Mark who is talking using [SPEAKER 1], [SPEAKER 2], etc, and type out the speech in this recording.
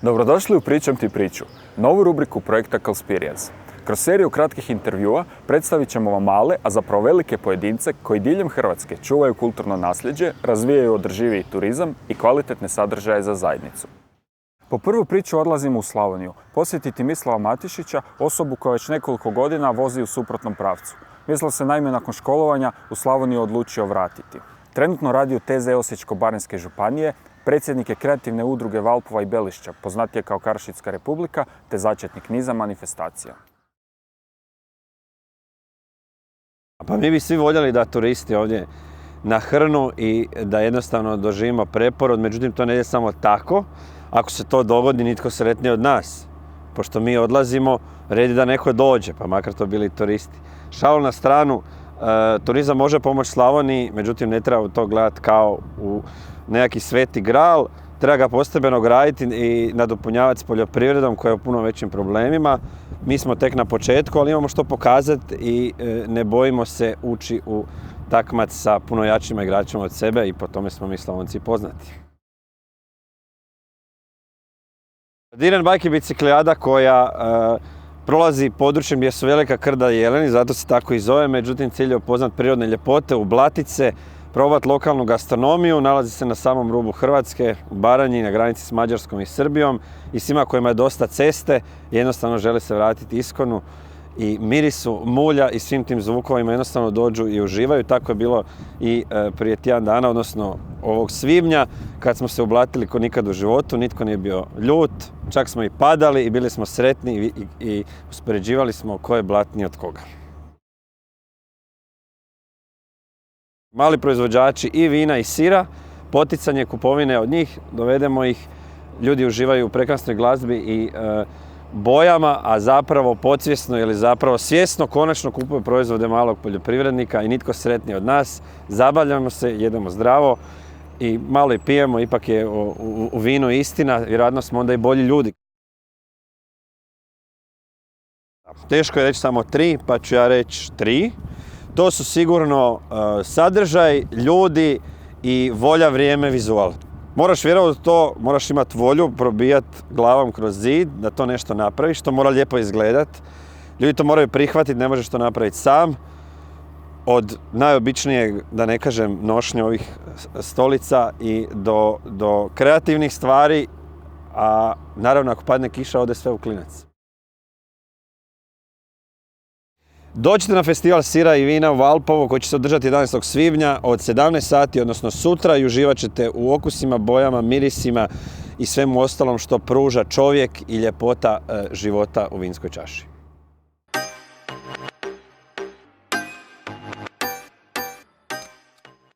[SPEAKER 1] Dobrodošli u Pričam ti priču, novu rubriku projekta Callsperience. Kroz seriju kratkih intervjua predstavit ćemo vam male, a zapravo velike pojedince koji diljem Hrvatske čuvaju kulturno nasljeđe, razvijaju održiviji turizam i kvalitetne sadržaje za zajednicu. Po prvu priču odlazimo u Slavoniju, posjetiti Mislava Matišića, osobu koja već nekoliko godina vozi u suprotnom pravcu. Mislav se naime nakon školovanja u Slavoniju odlučio vratiti. Trenutno radi u TZ Osječko-baranjske županije, predsjednik je kreativne udruge Valpova i Belišća, poznatije kao Karšidska republika, te začetnik niza manifestacija.
[SPEAKER 2] Pa mi bi svi voljeli da turisti ovdje nahrnu i da jednostavno doživimo preporod, međutim to ne je samo tako. Ako se to dogodi, nitko sretniji od nas. Pošto mi odlazimo, red je da neko dođe, pa makar to bili turisti. Šalu na stranu, turizam može pomoći Slavoniji, međutim ne treba to gledati kao u neki sveti gral. Treba ga postepeno graditi i nadopunjavati s poljoprivredom koja je u puno većim problemima. Mi smo tek na početku, ali imamo što pokazati i ne bojimo se ući u takmac sa puno jačima igračima od sebe i po tome smo mi Slavonci poznati. Diren bajk je biciklijada koja prolazi područjem gdje su velika krda i jeleni, zato se tako i zove, međutim cilj je upoznat prirodne ljepote, ublatice, probati lokalnu gastronomiju, nalazi se na samom rubu Hrvatske, u Baranji, na granici s Mađarskom i Srbijom i svima kojima je dosta ceste, jednostavno žele se vratiti iskonu i mirisu mulja i svim tim zvukovima jednostavno dođu i uživaju. Tako je bilo i prije tjedan dana, odnosno ovog svibnja, kad smo se ublatili ko nikad u životu, nitko nije bio ljut, čak smo i padali i bili smo sretni i uspoređivali smo ko je blatniji od koga. Mali proizvođači i vina i sira, poticanje kupovine od njih, dovedemo ih, ljudi uživaju u prekrasnoj glazbi i bojama, a zapravo podsvjesno ili zapravo svjesno konačno kupuju proizvode malog poljoprivrednika i nitko sretniji od nas. Zabavljamo se, jedemo zdravo i malo i pijemo, ipak je u vinu istina, vjerojatno smo onda i bolji ljudi. Teško je reći samo 3, pa ću ja reći 3. To su sigurno sadržaj, ljudi i volja, vrijeme, vizual. Moraš vjerovati u to, moraš imati volju, probijati glavom kroz zid, da to nešto napraviš, to mora lijepo izgledati. Ljudi to moraju prihvatiti, ne možeš to napraviti sam. Od najobičnijeg, da ne kažem, nošnje ovih stolica i do kreativnih stvari, a naravno ako padne kiša, ode sve u klinac. Dođite na festival sira i vina u Valpovo koji će se održati 11. svibnja od 17 sati, odnosno sutra, i uživat ćete u okusima, bojama, mirisima i svemu ostalom što pruža čovjek i ljepota života u vinskoj čaši.